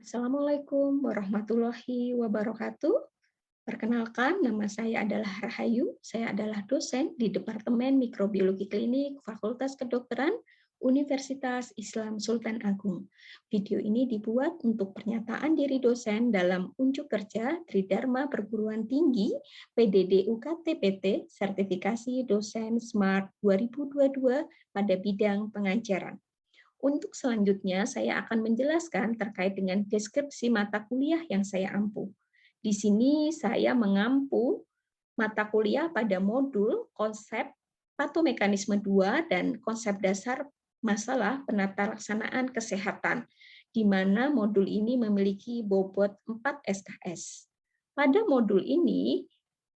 Assalamualaikum warahmatullahi wabarakatuh. Perkenalkan, nama saya adalah Rahayu. Saya adalah dosen di Departemen Mikrobiologi Klinik Fakultas Kedokteran Universitas Islam Sultan Agung. Video ini dibuat untuk pernyataan diri dosen dalam unjuk kerja Tridharma Perguruan Tinggi PDD UKT-PT Sertifikasi Dosen Smart 2022 pada bidang pengajaran. Untuk selanjutnya, saya akan menjelaskan terkait dengan deskripsi mata kuliah yang saya ampu. Di sini saya mengampu mata kuliah pada modul konsep patomekanisme 2 dan konsep dasar masalah penata laksanaan kesehatan, di mana modul ini memiliki bobot 4 SKS. Pada modul ini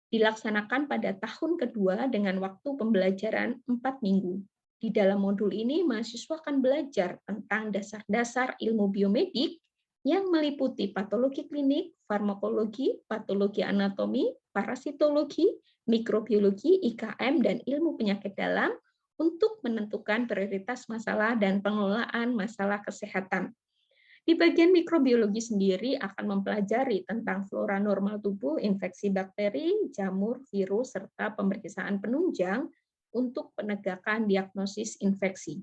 dilaksanakan pada tahun kedua dengan waktu pembelajaran 4 minggu. Di dalam modul ini, mahasiswa akan belajar tentang dasar-dasar ilmu biomedik yang meliputi patologi klinik, farmakologi, patologi anatomi, parasitologi, mikrobiologi, IKM, dan ilmu penyakit dalam untuk menentukan prioritas masalah dan pengelolaan masalah kesehatan. Di bagian mikrobiologi sendiri akan mempelajari tentang flora normal tubuh, infeksi bakteri, jamur, virus, serta pemeriksaan penunjang untuk penegakan diagnosis infeksi.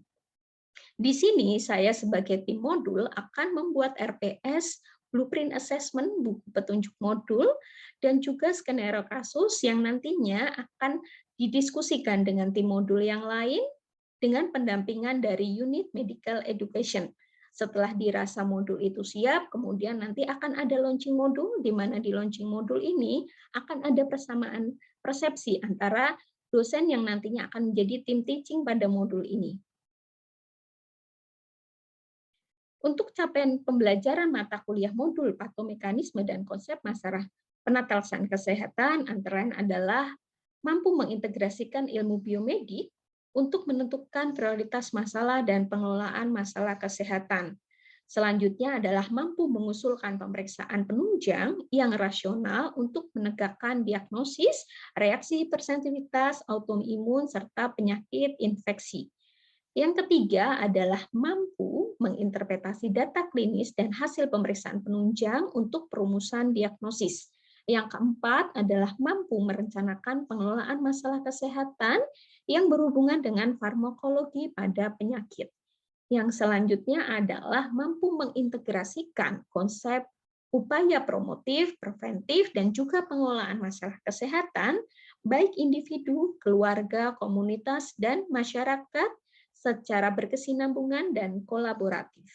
Di sini saya sebagai tim modul akan membuat RPS, blueprint assessment, buku petunjuk modul, dan juga skenario kasus yang nantinya akan didiskusikan dengan tim modul yang lain dengan pendampingan dari unit medical education. Setelah dirasa modul itu siap, kemudian nanti akan ada launching modul, di mana di launching modul ini akan ada persamaan persepsi antara dosen yang nantinya akan menjadi tim teaching pada modul ini. Untuk capaian pembelajaran mata kuliah modul patomekanisme dan konsep masalah penata laksanaan kesehatan antara lain adalah mampu mengintegrasikan ilmu biomedik untuk menentukan prioritas masalah dan pengelolaan masalah kesehatan. Selanjutnya adalah mampu mengusulkan pemeriksaan penunjang yang rasional untuk menegakkan diagnosis, reaksi hipersensitivitas, autoimun, serta penyakit infeksi. Yang ketiga adalah mampu menginterpretasi data klinis dan hasil pemeriksaan penunjang untuk perumusan diagnosis. Yang keempat adalah mampu merencanakan pengelolaan masalah kesehatan yang berhubungan dengan farmakologi pada penyakit. Yang selanjutnya adalah mampu mengintegrasikan konsep upaya promotif, preventif, dan juga pengelolaan masalah kesehatan, baik individu, keluarga, komunitas, dan masyarakat secara berkesinambungan dan kolaboratif.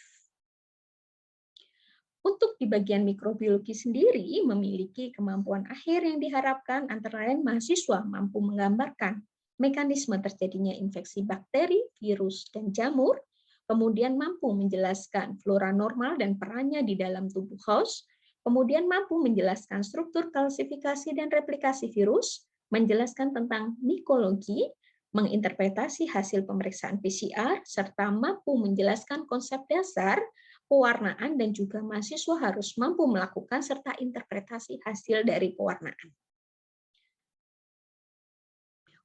Untuk di bagian mikrobiologi sendiri memiliki kemampuan akhir yang diharapkan antara lain mahasiswa mampu menggambarkan mekanisme terjadinya infeksi bakteri, virus, dan jamur, kemudian mampu menjelaskan flora normal dan perannya di dalam tubuh host, kemudian mampu menjelaskan struktur klasifikasi dan replikasi virus, menjelaskan tentang mikologi, menginterpretasi hasil pemeriksaan PCR, serta mampu menjelaskan konsep dasar pewarnaan dan juga mahasiswa harus mampu melakukan serta interpretasi hasil dari pewarnaan.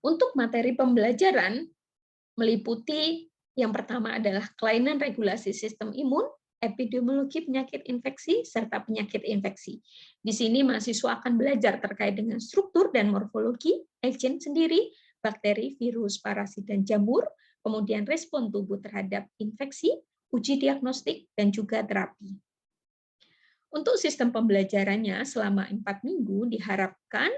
Untuk materi pembelajaran meliputi yang pertama adalah kelainan regulasi sistem imun, epidemiologi penyakit infeksi, serta penyakit infeksi. Di sini mahasiswa akan belajar terkait dengan struktur dan morfologi agent sendiri, bakteri, virus, parasit, dan jamur, kemudian respon tubuh terhadap infeksi, uji diagnostik, dan juga terapi. Untuk sistem pembelajarannya selama 4 minggu diharapkan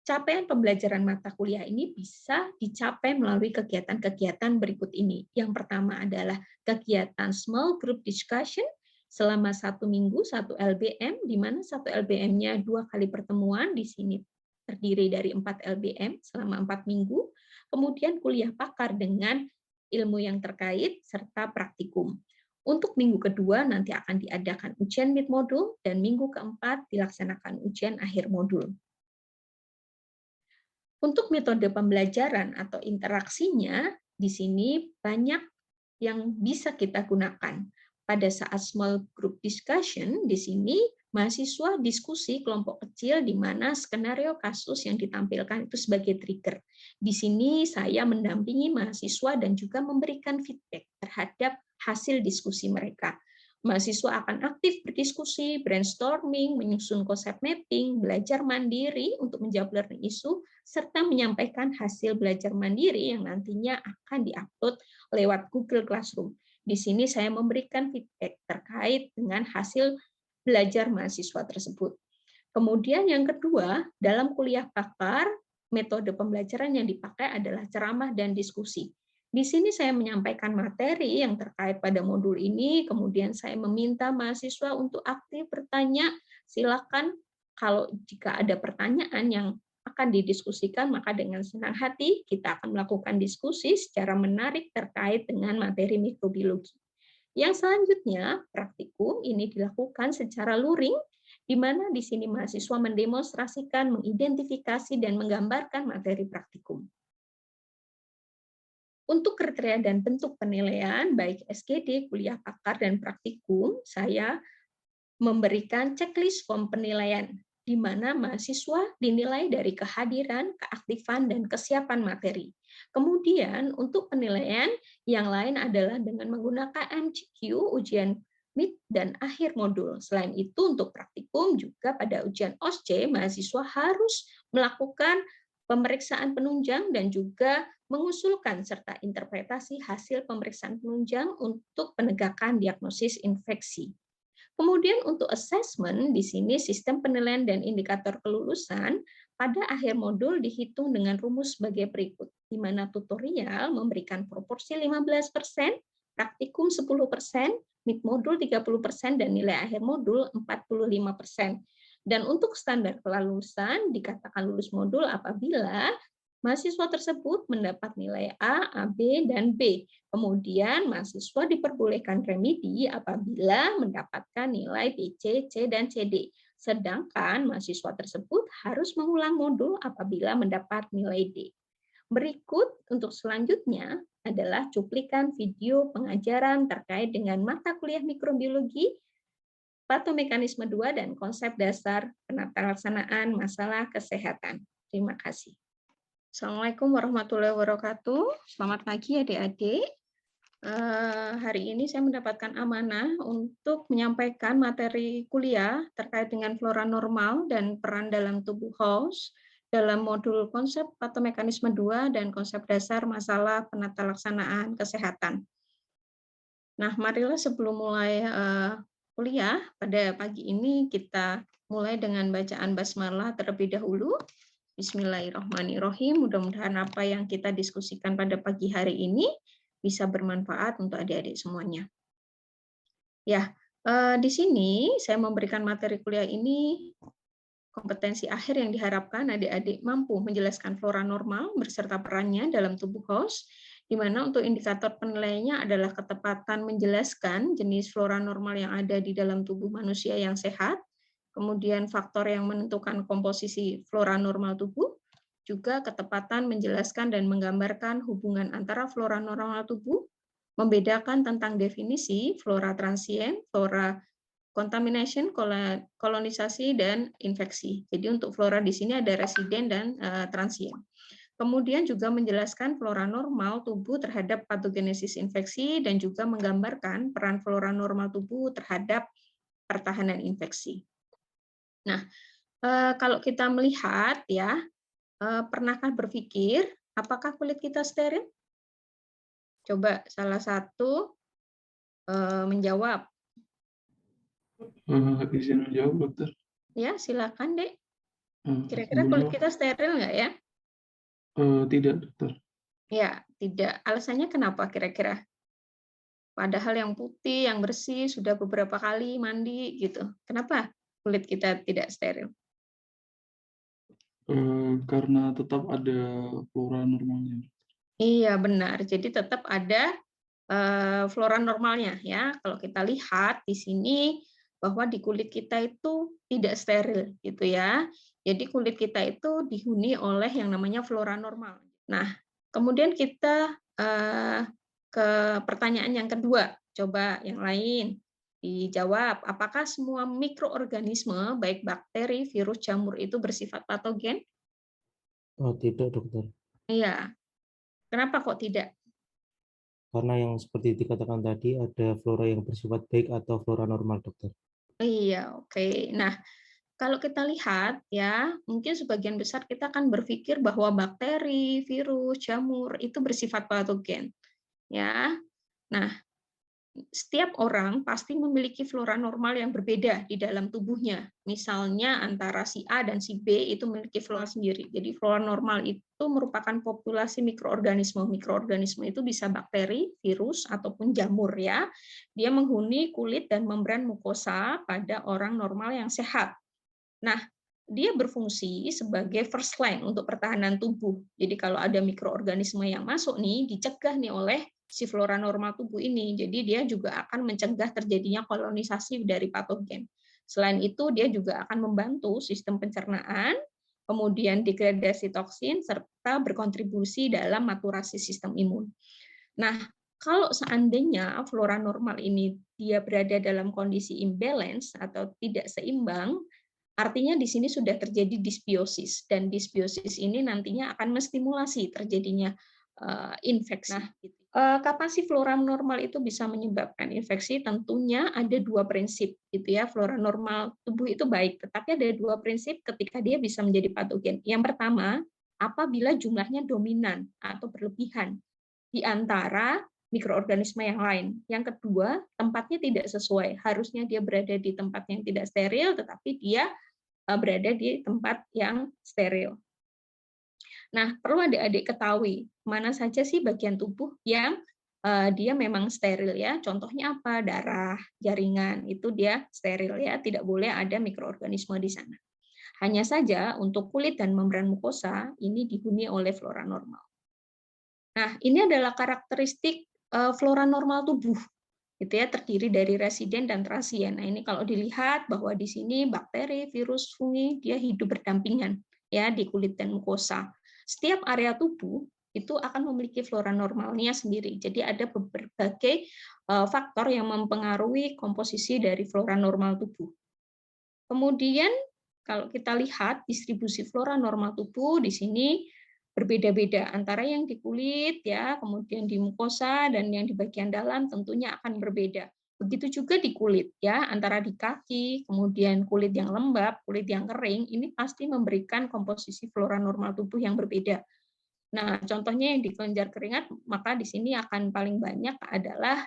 capaian pembelajaran mata kuliah ini bisa dicapai melalui kegiatan-kegiatan berikut ini. Yang pertama adalah kegiatan small group discussion selama 1 minggu, 1 LBM, di mana 1 LBM-nya 2 kali pertemuan, di sini terdiri dari 4 LBM selama 4 minggu, kemudian kuliah pakar dengan ilmu yang terkait, serta praktikum. Untuk minggu kedua nanti akan diadakan ujian mid modul, dan minggu keempat dilaksanakan ujian akhir modul. Untuk metode pembelajaran atau interaksinya, di sini banyak yang bisa kita gunakan. Pada saat small group discussion, di sini mahasiswa diskusi kelompok kecil di mana skenario kasus yang ditampilkan itu sebagai trigger. Di sini saya mendampingi mahasiswa dan juga memberikan feedback terhadap hasil diskusi mereka. Mahasiswa akan aktif berdiskusi, brainstorming, menyusun konsep mapping, belajar mandiri untuk menjawab learning issue, serta menyampaikan hasil belajar mandiri yang nantinya akan diupload lewat Google Classroom. Di sini saya memberikan feedback terkait dengan hasil belajar mahasiswa tersebut. Kemudian yang kedua, dalam kuliah pakar, metode pembelajaran yang dipakai adalah ceramah dan diskusi. Di sini saya menyampaikan materi yang terkait pada modul ini, kemudian saya meminta mahasiswa untuk aktif bertanya. Silakan kalau jika ada pertanyaan yang akan didiskusikan, maka dengan senang hati kita akan melakukan diskusi secara menarik terkait dengan materi mikrobiologi. Yang selanjutnya, praktikum ini dilakukan secara luring, di mana di sini mahasiswa mendemonstrasikan, mengidentifikasi, dan menggambarkan materi praktikum. Untuk kriteria dan bentuk penilaian, baik SGD, kuliah pakar, dan praktikum, saya memberikan checklist form penilaian, di mana mahasiswa dinilai dari kehadiran, keaktifan, dan kesiapan materi. Kemudian, untuk penilaian yang lain adalah dengan menggunakan MCQ, ujian mid, dan akhir modul. Selain itu, untuk praktikum juga pada ujian OSCE, mahasiswa harus melakukan pemeriksaan penunjang dan juga mengusulkan serta interpretasi hasil pemeriksaan penunjang untuk penegakan diagnosis infeksi. Kemudian untuk assessment, di sini sistem penilaian dan indikator kelulusan pada akhir modul dihitung dengan rumus sebagai berikut, di mana tutorial memberikan proporsi 15%, praktikum 10%, mid modul 30%, dan nilai akhir modul 45%. Dan untuk standar kelulusan dikatakan lulus modul apabila mahasiswa tersebut mendapat nilai A, B, dan B. Kemudian mahasiswa diperbolehkan remedi apabila mendapatkan nilai B, C, dan CD. Sedangkan mahasiswa tersebut harus mengulang modul apabila mendapat nilai D. Berikut untuk selanjutnya adalah cuplikan video pengajaran terkait dengan mata kuliah mikrobiologi, patomekanisme 2, dan konsep dasar penatalaksanaan masalah kesehatan. Terima kasih. Assalamualaikum warahmatullahi wabarakatuh. Selamat pagi adik-adik. Hari ini saya mendapatkan amanah untuk menyampaikan materi kuliah terkait dengan flora normal dan peran dalam tubuh host dalam modul konsep patomekanisme 2 dan konsep dasar masalah penatalaksanaan kesehatan. Nah, marilah sebelum mulai kuliah pada pagi ini kita mulai dengan bacaan basmalah terlebih dahulu. Bismillahirrahmanirrahim. Mudah-mudahan apa yang kita diskusikan pada pagi hari ini bisa bermanfaat untuk adik-adik semuanya. Ya, di sini saya memberikan materi kuliah ini kompetensi akhir yang diharapkan adik-adik mampu menjelaskan flora normal beserta perannya dalam tubuh host, di mana untuk indikator penilaiannya adalah ketepatan menjelaskan jenis flora normal yang ada di dalam tubuh manusia yang sehat, kemudian faktor yang menentukan komposisi flora normal tubuh, juga ketepatan menjelaskan dan menggambarkan hubungan antara flora normal tubuh, membedakan tentang definisi flora transient, flora contamination, kolonisasi, dan infeksi. Jadi untuk flora di sini ada residen dan transient. Kemudian juga menjelaskan flora normal tubuh terhadap patogenesis infeksi dan juga menggambarkan peran flora normal tubuh terhadap pertahanan infeksi. Nah, kalau kita melihat ya, pernahkah berpikir apakah kulit kita steril? Coba salah satu menjawab. Izin menjawab, dokter. Ya, silakan, Dek. Kira-kira kulit kita steril nggak ya? Tidak, dokter. Ya, tidak. Alasannya kenapa kira-kira? Padahal yang putih, yang bersih, sudah beberapa kali mandi gitu. Kenapa kulit kita tidak steril? Karena tetap ada flora normalnya. Iya, benar. Jadi tetap ada flora normalnya ya. Kalau kita lihat di sini bahwa di kulit kita itu tidak steril gitu ya. Jadi kulit kita itu dihuni oleh yang namanya flora normal. Nah, kemudian kita ke pertanyaan yang kedua. Coba yang lain dijawab. Apakah semua mikroorganisme baik bakteri, virus, jamur itu bersifat patogen? Oh, tidak, dokter. Iya. Kenapa kok tidak? Karena yang seperti dikatakan tadi ada flora yang bersifat baik atau flora normal, dokter. Iya, oke. Nah, kalau kita lihat ya, mungkin sebagian besar kita akan berpikir bahwa bakteri, virus, jamur itu bersifat patogen, ya. Nah, setiap orang pasti memiliki flora normal yang berbeda di dalam tubuhnya. Misalnya antara si A dan si B itu memiliki flora sendiri. Jadi flora normal itu merupakan populasi mikroorganisme. Mikroorganisme itu bisa bakteri, virus, ataupun jamur ya. Dia menghuni kulit dan membran mukosa pada orang normal yang sehat. Nah, dia berfungsi sebagai first line untuk pertahanan tubuh. Jadi kalau ada mikroorganisme yang masuk nih, dicegah nih oleh si flora normal tubuh ini. Jadi dia juga akan mencegah terjadinya kolonisasi dari patogen. Selain itu, dia juga akan membantu sistem pencernaan, kemudian degradasi toksin, serta berkontribusi dalam maturasi sistem imun. Nah, kalau seandainya flora normal ini dia berada dalam kondisi imbalance atau tidak seimbang, artinya di sini sudah terjadi dysbiosis, dan dysbiosis ini nantinya akan menstimulasi terjadinya infeksi. Nah, kapan sih flora normal itu bisa menyebabkan infeksi? Tentunya ada dua prinsip, gitu ya. Flora normal tubuh itu baik, tetapi ada dua prinsip ketika dia bisa menjadi patogen. Yang pertama, apabila jumlahnya dominan atau berlebihan di antara mikroorganisme yang lain. Yang kedua, tempatnya tidak sesuai. Harusnya dia berada di tempat yang tidak steril, tetapi dia berada di tempat yang steril. Nah, perlu adik-adik ketahui mana saja sih bagian tubuh yang dia memang steril ya. Contohnya apa? Darah, jaringan, itu dia steril ya. Tidak boleh ada mikroorganisme di sana. Hanya saja untuk kulit dan membran mukosa ini dihuni oleh flora normal. Nah, ini adalah karakteristik flora normal tubuh, gitu ya, terdiri dari residen dan transien. Nah, ini kalau dilihat bahwa di sini bakteri, virus, fungi dia hidup berdampingan ya di kulit dan mukosa. Setiap area tubuh itu akan memiliki flora normalnya sendiri. Jadi ada berbagai faktor yang mempengaruhi komposisi dari flora normal tubuh. Kemudian kalau kita lihat distribusi flora normal tubuh di sini berbeda-beda antara yang di kulit ya, kemudian di mukosa dan yang di bagian dalam tentunya akan berbeda. Begitu juga di kulit ya, antara di kaki, kemudian kulit yang lembab, kulit yang kering, ini pasti memberikan komposisi flora normal tubuh yang berbeda. Nah, contohnya yang di kelenjar keringat, maka di sini akan paling banyak adalah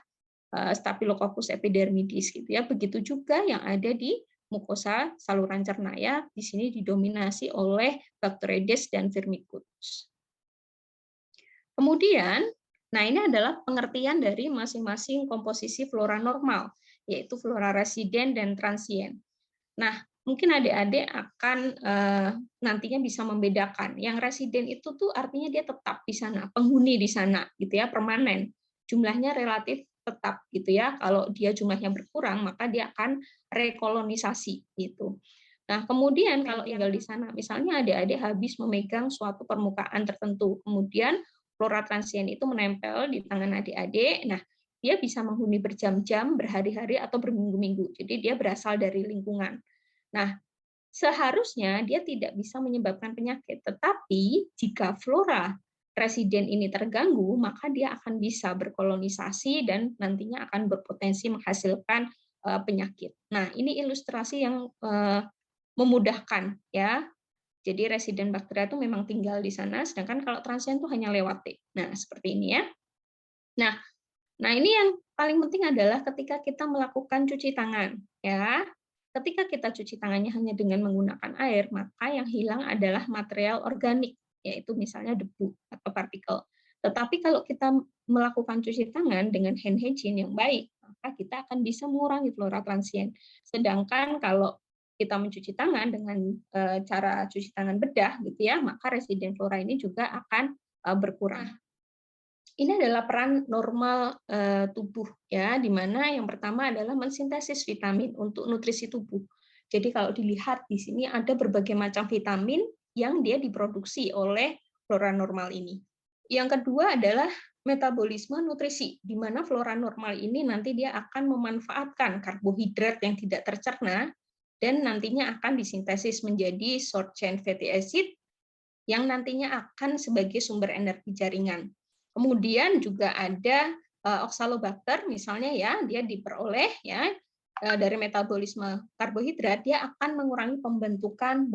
Staphylococcus epidermidis gitu ya. Begitu juga yang ada di mukosa saluran cerna ya, di sini didominasi oleh Bacteroides dan Firmicutes. Kemudian, nah ini adalah pengertian dari masing-masing komposisi flora normal, yaitu flora residen dan transien. Nah, mungkin adik-adik akan nantinya bisa membedakan. Yang residen itu tuh artinya dia tetap di sana, penghuni di sana, gitu ya, permanen. Jumlahnya relatif tetap, gitu ya. Kalau dia jumlahnya berkurang, maka dia akan rekolonisasi, gitu. Nah, kemudian kalau tinggal di sana, misalnya adik-adik habis memegang suatu permukaan tertentu, kemudian flora transien itu menempel di tangan adik-adik. Nah, dia bisa menghuni berjam-jam, berhari-hari, atau berminggu-minggu. Jadi dia berasal dari lingkungan. Nah, seharusnya dia tidak bisa menyebabkan penyakit, tetapi jika flora residen ini terganggu, maka dia akan bisa berkolonisasi dan nantinya akan berpotensi menghasilkan penyakit. Nah, ini ilustrasi yang memudahkan ya. Jadi residen bakteri itu memang tinggal di sana, sedangkan kalau transien itu hanya lewat. Nah, seperti ini ya. Nah, ini yang paling penting adalah ketika kita melakukan cuci tangan ya. Ketika kita cuci tangannya hanya dengan menggunakan air, maka yang hilang adalah material organik, yaitu misalnya debu atau partikel. Tetapi kalau kita melakukan cuci tangan dengan hand hygiene yang baik, maka kita akan bisa mengurangi flora transien. Sedangkan kalau kita mencuci tangan dengan cara cuci tangan bedah, gitu ya, maka residen flora ini juga akan berkurang. Ini adalah peran normal tubuh ya, di mana yang pertama adalah mensintesis vitamin untuk nutrisi tubuh. Jadi kalau dilihat di sini ada berbagai macam vitamin yang dia diproduksi oleh flora normal ini. Yang kedua adalah metabolisme nutrisi, di mana flora normal ini nanti dia akan memanfaatkan karbohidrat yang tidak tercerna dan nantinya akan disintesis menjadi short chain fatty acid yang nantinya akan sebagai sumber energi jaringan. Kemudian juga ada Oxalobacter misalnya ya, dia diperoleh ya dari metabolisme karbohidrat, dia akan mengurangi pembentukan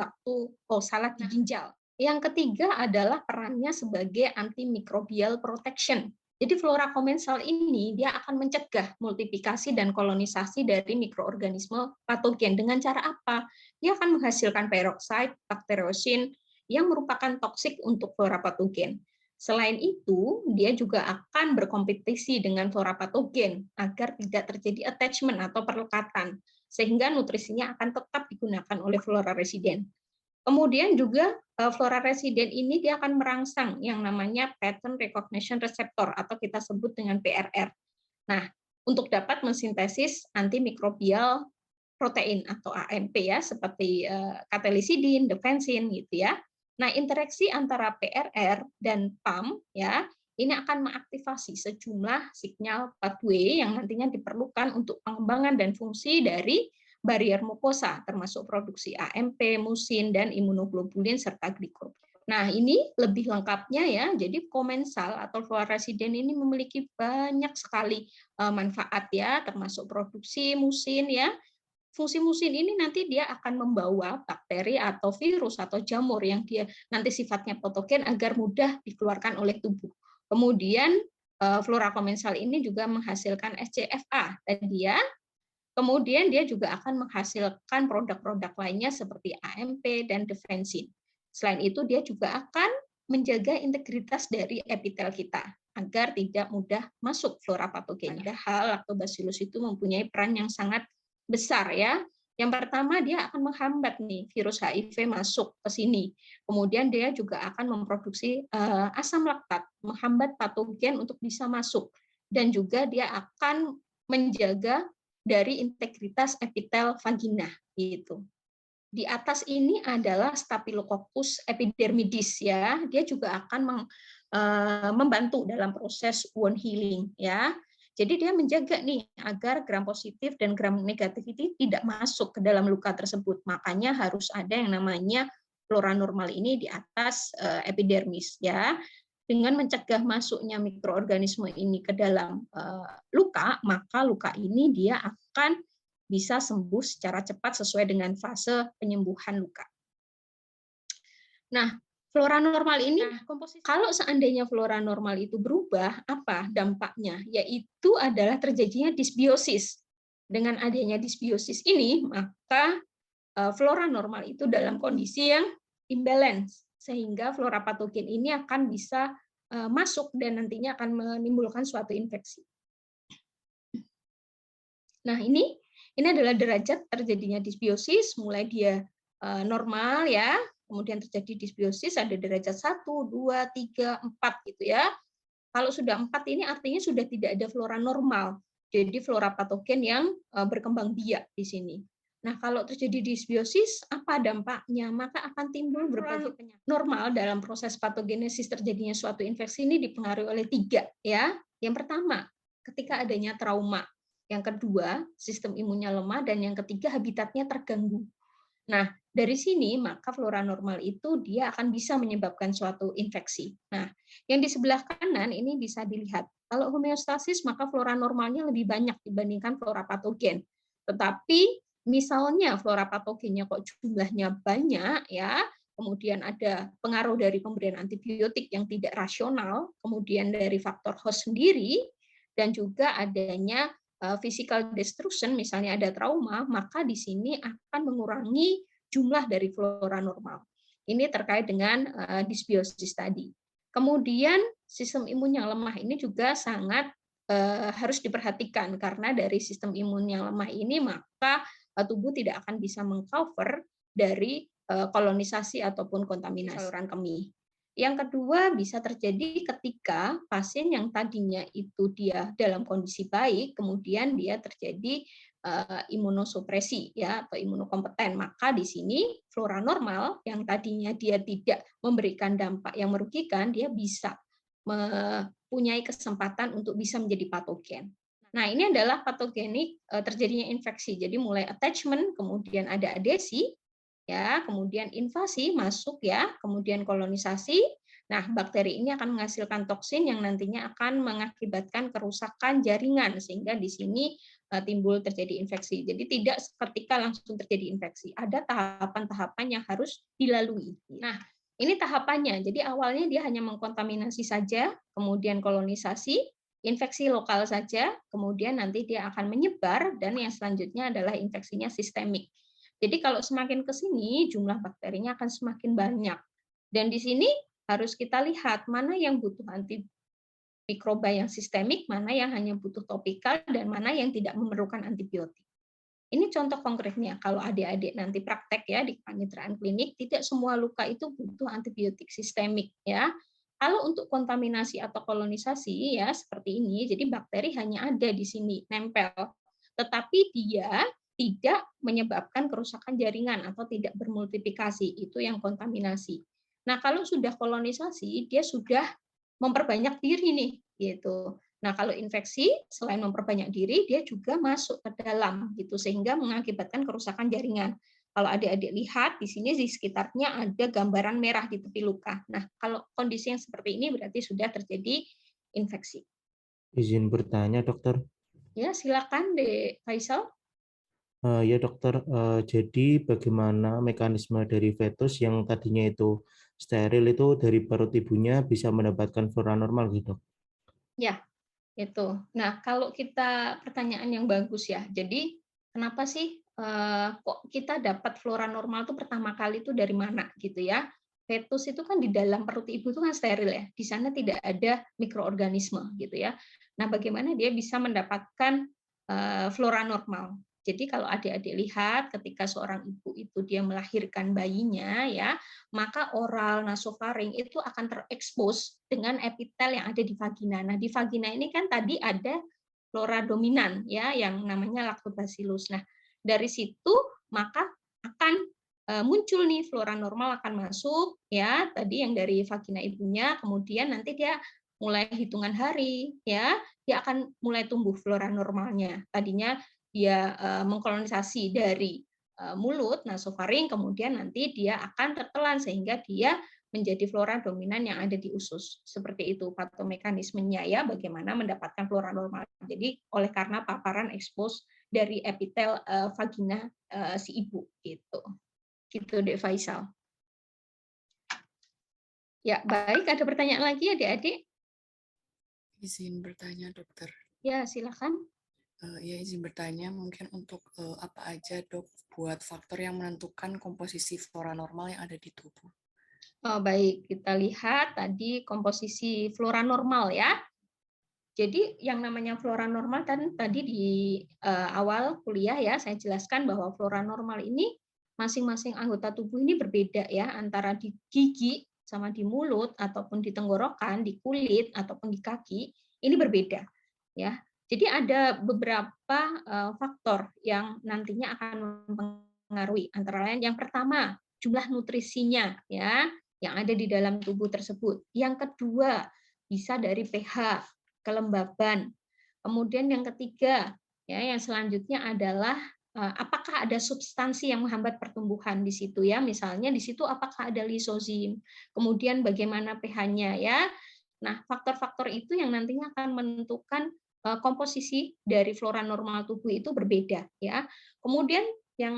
salat di ginjal. Yang ketiga adalah perannya sebagai antimicrobial protection. Jadi flora komensal ini dia akan mencegah multiplikasi dan kolonisasi dari mikroorganisme patogen. Dengan cara apa? Dia akan menghasilkan peroksida, bakteriosin yang merupakan toksik untuk flora patogen. Selain itu, dia juga akan berkompetisi dengan flora patogen agar tidak terjadi attachment atau perlekatan, sehingga nutrisinya akan tetap digunakan oleh flora residen. Kemudian juga flora residen ini dia akan merangsang yang namanya pattern recognition receptor atau kita sebut dengan PRR. Nah, untuk dapat mensintesis antimikrobial protein atau AMP ya, seperti katelisidin, defensin gitu ya. Nah, interaksi antara PRR dan PAM ya, ini akan mengaktifasi sejumlah sinyal pathway yang nantinya diperlukan untuk pengembangan dan fungsi dari barrier mukosa, termasuk produksi AMP, musin, dan imunoglobulin serta glikoprotein. Nah, ini lebih lengkapnya ya. Jadi komensal atau flora residen ini memiliki banyak sekali manfaat ya, termasuk produksi musin ya. Fungsi musin ini nanti dia akan membawa bakteri atau virus atau jamur yang dia nanti sifatnya patogen agar mudah dikeluarkan oleh tubuh. Kemudian flora komensal ini juga menghasilkan SCFA tadi ya. Kemudian dia juga akan menghasilkan produk-produk lainnya seperti AMP dan defensin. Selain itu dia juga akan menjaga integritas dari epitel kita agar tidak mudah masuk flora patogen. Padahal Lactobacillus itu mempunyai peran yang sangat besar ya. Yang pertama dia akan menghambat nih virus HIV masuk ke sini. Kemudian dia juga akan memproduksi asam laktat, menghambat patogen untuk bisa masuk. Dan juga dia akan menjaga dari integritas epitel vagina gitu. Di atas ini adalah Staphylococcus epidermidis ya. Dia juga akan membantu dalam proses wound healing ya. Jadi dia menjaga nih agar gram positif dan gram negatif itu tidak masuk ke dalam luka tersebut. Makanya harus ada yang namanya flora normal ini di atas epidermis ya. Dengan mencegah masuknya mikroorganisme ini ke dalam luka, maka luka ini dia akan bisa sembuh secara cepat sesuai dengan fase penyembuhan luka. Nah, flora normal ini, kalau seandainya flora normal itu berubah, apa dampaknya? Yaitu adalah terjadinya disbiosis. Dengan adanya disbiosis ini, maka flora normal itu dalam kondisi yang imbalance, sehingga flora patogen ini akan bisa masuk dan nantinya akan menimbulkan suatu infeksi. Nah, ini adalah derajat terjadinya disbiosis, mulai dia normal ya, kemudian terjadi disbiosis ada derajat 1, 2, 3, 4 gitu ya. Kalau sudah 4 ini artinya sudah tidak ada flora normal. Jadi flora patogen yang berkembang biak di sini. Nah, kalau terjadi disbiosis, apa dampaknya? Maka akan timbul berbagai penyakit. Normal dalam proses patogenesis terjadinya suatu infeksi ini dipengaruhi oleh 3 ya. Yang pertama, ketika adanya trauma. Yang kedua, sistem imunnya lemah, dan yang ketiga, habitatnya terganggu. Nah, dari sini maka flora normal itu dia akan bisa menyebabkan suatu infeksi. Nah, yang di sebelah kanan ini bisa dilihat. Kalau homeostasis maka flora normalnya lebih banyak dibandingkan flora patogen. Tetapi misalnya flora patogennya kok jumlahnya banyak ya, kemudian ada pengaruh dari pemberian antibiotik yang tidak rasional, kemudian dari faktor host sendiri, dan juga adanya physical destruction, misalnya ada trauma, maka di sini akan mengurangi jumlah dari flora normal. Ini terkait dengan disbiosis tadi. Kemudian sistem imun yang lemah ini juga sangat harus diperhatikan, karena dari sistem imun yang lemah ini maka tubuh tidak akan bisa mengcover dari kolonisasi ataupun kontaminasi saluran kemih. Yang kedua bisa terjadi ketika pasien yang tadinya itu dia dalam kondisi baik, kemudian dia terjadi imunosupresi ya atau imunokompeten, maka di sini flora normal yang tadinya dia tidak memberikan dampak yang merugikan, dia bisa mempunyai kesempatan untuk bisa menjadi patogen. Nah, ini adalah patogenik terjadinya infeksi. Jadi mulai attachment, kemudian ada adesi, ya, kemudian invasi masuk ya, kemudian kolonisasi, Nah, bakteri ini akan menghasilkan toksin yang nantinya akan mengakibatkan kerusakan jaringan sehingga di sini timbul terjadi infeksi. Jadi tidak seketika langsung terjadi infeksi. Ada tahapan-tahapan yang harus dilalui. Nah, ini tahapannya. Jadi awalnya dia hanya mengkontaminasi saja, kemudian kolonisasi, infeksi lokal saja, kemudian nanti dia akan menyebar dan yang selanjutnya adalah infeksinya sistemik. Jadi kalau semakin ke sini jumlah bakterinya akan semakin banyak. Dan di sini harus kita lihat mana yang butuh antimikroba yang sistemik, mana yang hanya butuh topikal, dan mana yang tidak memerlukan antibiotik. Ini contoh konkretnya, kalau adik-adik nanti praktek ya di kepanitraan klinik, tidak semua luka itu butuh antibiotik sistemik ya. Kalau untuk kontaminasi atau kolonisasi ya seperti ini, jadi bakteri hanya ada di sini, nempel. Tetapi dia tidak menyebabkan kerusakan jaringan atau tidak bermultiplikasi, itu yang kontaminasi. Nah, kalau sudah kolonisasi, dia sudah memperbanyak diri nih, gitu. Nah, kalau infeksi selain memperbanyak diri, dia juga masuk ke dalam, gitu, sehingga mengakibatkan kerusakan jaringan. Kalau adik-adik lihat di sini di sekitarnya ada gambaran merah di tepi luka. Nah, kalau kondisi yang seperti ini berarti sudah terjadi infeksi. Izin bertanya, dokter. Ya, silakan, Dek Faisal. Ya dokter, jadi bagaimana mekanisme dari fetus yang tadinya itu steril itu dari perut ibunya bisa mendapatkan flora normal gitu? Ya, itu. Nah, kalau kita pertanyaan yang bagus ya. Jadi, kenapa sih kok kita dapat flora normal itu pertama kali itu dari mana gitu ya? Fetus itu kan di dalam perut ibu itu kan steril ya. Di sana tidak ada mikroorganisme gitu ya. Nah, bagaimana dia bisa mendapatkan flora normal? Jadi kalau adik-adik lihat ketika seorang ibu itu dia melahirkan bayinya ya, maka oral nasofaring itu akan terekspos dengan epitel yang ada di vagina. Nah, di vagina ini kan tadi ada flora dominan ya yang namanya lactobacillus. Nah, dari situ maka akan muncul nih flora normal akan masuk ya, tadi yang dari vagina ibunya, kemudian nanti dia mulai hitungan hari ya, dia akan mulai tumbuh flora normalnya. Tadinya dia mengkolonisasi dari mulut, nasofaring, kemudian nanti dia akan tertelan sehingga dia menjadi flora dominan yang ada di usus. Seperti itu patomekanismenya ya, bagaimana mendapatkan flora normal. Jadi oleh karena paparan ekspos dari epitel vagina si ibu gitu. Gitu Dek Faisal. Ya, baik, ada pertanyaan lagi Adik-adik? Izin bertanya, dokter. Ya, silakan. Ya, izin bertanya mungkin untuk apa aja, dok, buat faktor yang menentukan komposisi flora normal yang ada di tubuh. Oh, baik, kita lihat tadi komposisi flora normal ya. Jadi yang namanya flora normal kan tadi di awal kuliah ya saya jelaskan bahwa flora normal ini masing-masing anggota tubuh ini berbeda ya antara di gigi sama di mulut ataupun di tenggorokan, di kulit ataupun di kaki ini berbeda ya. Jadi ada beberapa faktor yang nantinya akan mempengaruhi antara lain yang pertama jumlah nutrisinya ya yang ada di dalam tubuh tersebut. Yang kedua bisa dari pH, kelembaban. Kemudian yang ketiga, ya, yang selanjutnya adalah apakah ada substansi yang menghambat pertumbuhan di situ ya, misalnya di situ apakah ada lisozim, kemudian bagaimana pH-nya ya. Nah, faktor-faktor itu yang nantinya akan menentukan komposisi dari flora normal tubuh itu berbeda ya. Kemudian yang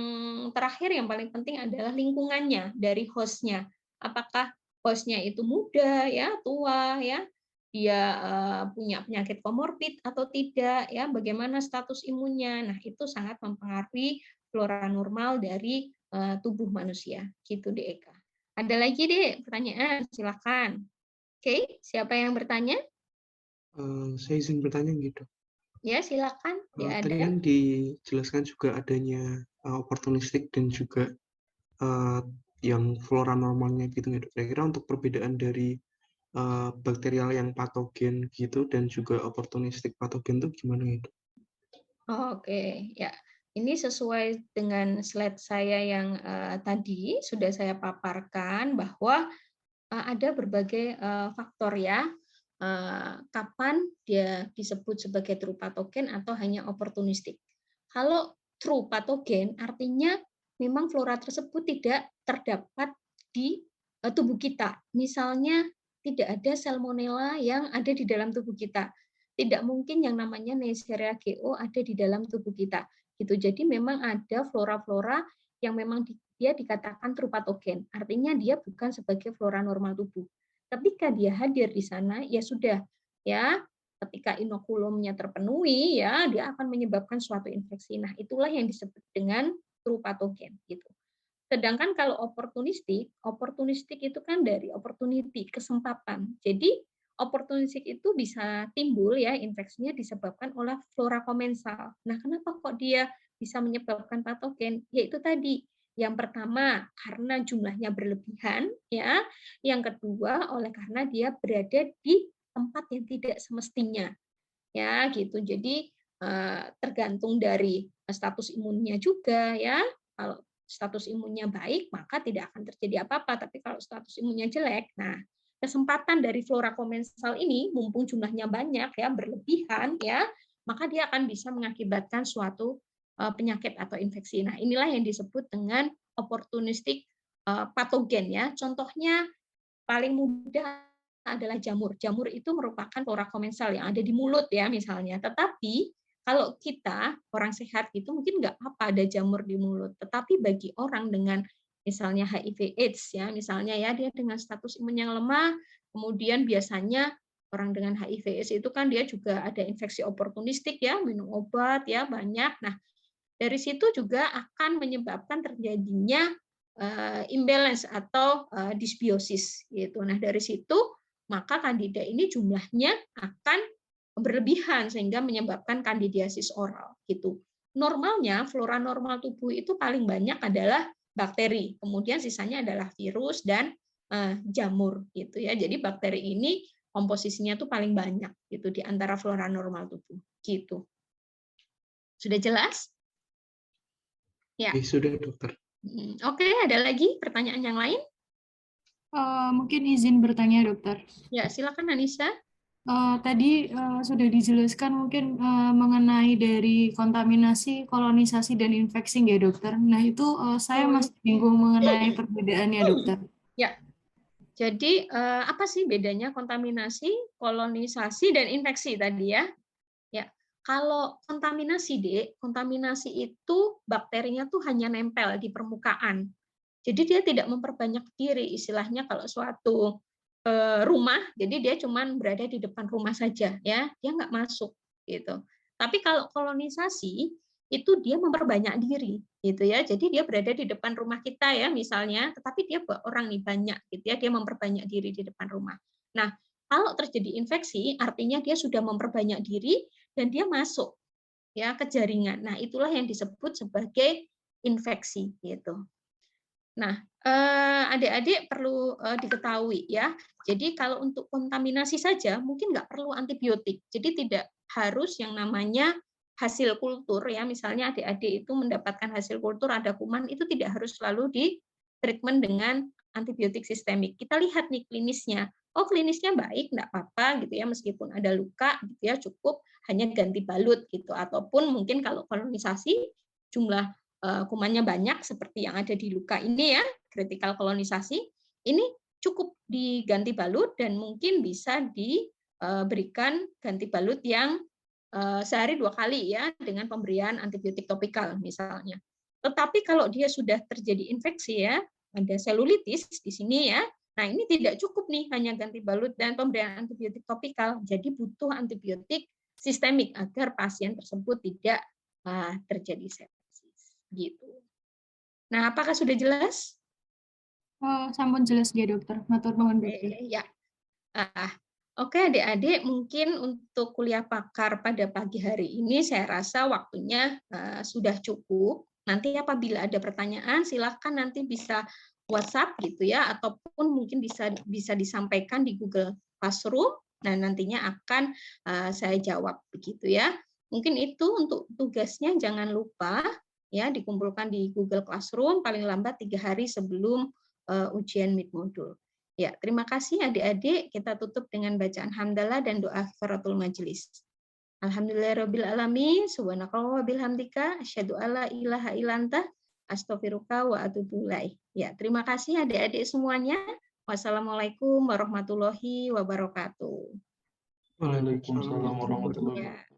terakhir yang paling penting adalah lingkungannya dari hostnya. Apakah hostnya itu muda ya, tua ya, dia punya penyakit komorbid atau tidak ya, bagaimana status imunnya. Nah, itu sangat mempengaruhi flora normal dari tubuh manusia. Gitu Dek Eka. Ada lagi Dek pertanyaan? Silakan. Oke, siapa yang bertanya? Saya izin bertanya gitu. Ya, silakan. Ya, Tadi ada. kan dijelaskan juga adanya opportunistik dan juga yang flora normalnya gitu. Kira-kira untuk perbedaan dari bakterial yang patogen gitu dan juga opportunistik patogen itu gimana gitu? Oke, ya. Ini sesuai dengan slide saya yang tadi sudah saya paparkan bahwa ada berbagai faktor ya. Kapan dia disebut sebagai true patogen atau hanya opportunistik. Kalau true patogen artinya memang flora tersebut tidak terdapat di tubuh kita. Misalnya tidak ada salmonella yang ada di dalam tubuh kita. Tidak mungkin yang namanya Neisseria GO ada di dalam tubuh kita. Gitu. Jadi memang ada flora-flora yang memang dia dikatakan true patogen. Artinya dia bukan sebagai flora normal tubuh. Ketika dia hadir di sana, ya sudah, ya. Ketika inokulumnya terpenuhi, ya dia akan menyebabkan suatu infeksi. Nah, itulah yang disebut dengan true patogen. Gitu. Sedangkan kalau opportunistik itu kan dari opportunity, kesempatan. Jadi opportunistik itu bisa timbul ya infeksinya disebabkan oleh flora komensal. Nah, kenapa kok dia bisa menyebabkan patogen? Yaitu tadi, yang pertama karena jumlahnya berlebihan, ya. Yang kedua karena dia berada di tempat yang tidak semestinya, ya gitu. Jadi tergantung dari status imunnya juga, ya. Kalau status imunnya baik, maka tidak akan terjadi apa-apa. Tapi kalau status imunnya jelek, nah kesempatan dari flora komensal ini, mumpung jumlahnya banyak, ya berlebihan, ya, maka dia akan bisa mengakibatkan suatu penyakit atau infeksi. Nah, inilah yang disebut dengan opportunistic patogen, ya. Contohnya paling mudah adalah jamur. Jamur itu merupakan flora komensal yang ada di mulut, ya misalnya. Tetapi kalau kita orang sehat itu mungkin nggak apa ada jamur di mulut. Tetapi bagi orang dengan misalnya HIV/AIDS, ya misalnya ya dia dengan status imun yang lemah, kemudian biasanya orang dengan HIV/AIDS itu kan dia juga ada infeksi oportunistik, ya minum obat ya banyak. Nah, dari situ juga akan menyebabkan terjadinya imbalance atau disbiosis gitu. Nah, dari situ maka kandida ini jumlahnya akan berlebihan sehingga menyebabkan kandidiasis oral gitu. Normalnya flora normal tubuh itu paling banyak adalah bakteri, kemudian sisanya adalah virus dan jamur gitu ya. Jadi bakteri ini komposisinya tuh paling banyak gitu di antara flora normal tubuh gitu. Sudah jelas? Ya. Sudah, dokter. Oke, ada lagi pertanyaan yang lain? Mungkin izin bertanya, dokter. Ya, silakan Anissa. Tadi sudah dijelaskan mungkin mengenai dari kontaminasi, kolonisasi, dan infeksi, ya dokter. Nah, itu saya masih bingung mengenai perbedaannya, dokter. Ya, jadi apa sih bedanya kontaminasi, kolonisasi, dan infeksi tadi ya? Ya, kalau kontaminasi itu bakterinya tuh hanya nempel di permukaan. Jadi dia tidak memperbanyak diri, istilahnya kalau suatu rumah, jadi dia cuma berada di depan rumah saja, ya, dia nggak masuk gitu. Tapi kalau kolonisasi itu dia memperbanyak diri, gitu ya. Jadi dia berada di depan rumah kita ya, misalnya, tetapi dia orang nih banyak, gitu ya, dia memperbanyak diri di depan rumah. Nah, kalau terjadi infeksi, artinya dia sudah memperbanyak diri dan dia masuk ya ke jaringan. Nah, itulah yang disebut sebagai infeksi, gitu. Nah, adik-adik perlu diketahui ya. Jadi kalau untuk kontaminasi saja mungkin nggak perlu antibiotik. Jadi tidak harus yang namanya hasil kultur ya. Misalnya adik-adik itu mendapatkan hasil kultur ada kuman, itu tidak harus selalu di treatment dengan antibiotik sistemik. Kita lihat nih klinisnya. Oh, klinisnya baik, nggak apa-apa gitu ya, meskipun ada luka gitu ya, cukup hanya ganti balut gitu. Ataupun mungkin kalau kolonisasi jumlah kumannya banyak seperti yang ada di luka ini ya, critical kolonisasi, ini cukup diganti balut dan mungkin bisa diberikan ganti balut yang sehari 2 kali ya dengan pemberian antibiotik topikal misalnya. Tetapi kalau dia sudah terjadi infeksi ya, ada selulitis di sini ya, nah ini tidak cukup nih hanya ganti balut dan pemberian antibiotik topikal, jadi butuh antibiotik sistemik agar pasien tersebut tidak terjadi sepsis gitu. Nah, apakah sudah jelas? Sampun jelas ya dokter. Matur nuwun dokter. Ya. Oke, adik-adik, mungkin untuk kuliah pakar pada pagi hari ini saya rasa waktunya sudah cukup. Nanti apabila ada pertanyaan, silakan nanti bisa WhatsApp gitu ya, ataupun mungkin bisa disampaikan di Google Classroom. Nah, nantinya akan saya jawab begitu ya. Mungkin itu untuk tugasnya jangan lupa ya dikumpulkan di Google Classroom paling lambat 3 hari sebelum ujian mid modul. Ya, terima kasih adik-adik. Kita tutup dengan bacaan hamdalah dan doa kifaratul majelis. Alhamdulillahirabbil alamin, subhanakallah wa bihamdika, asyhadu alla ilaha illa anta, astaghfiruka wa atubu ilaik. Ya, terima kasih adik-adik semuanya. Wassalamualaikum warahmatullahi wabarakatuh. Waalaikumsalam warahmatullahi wabarakatuh. Ya.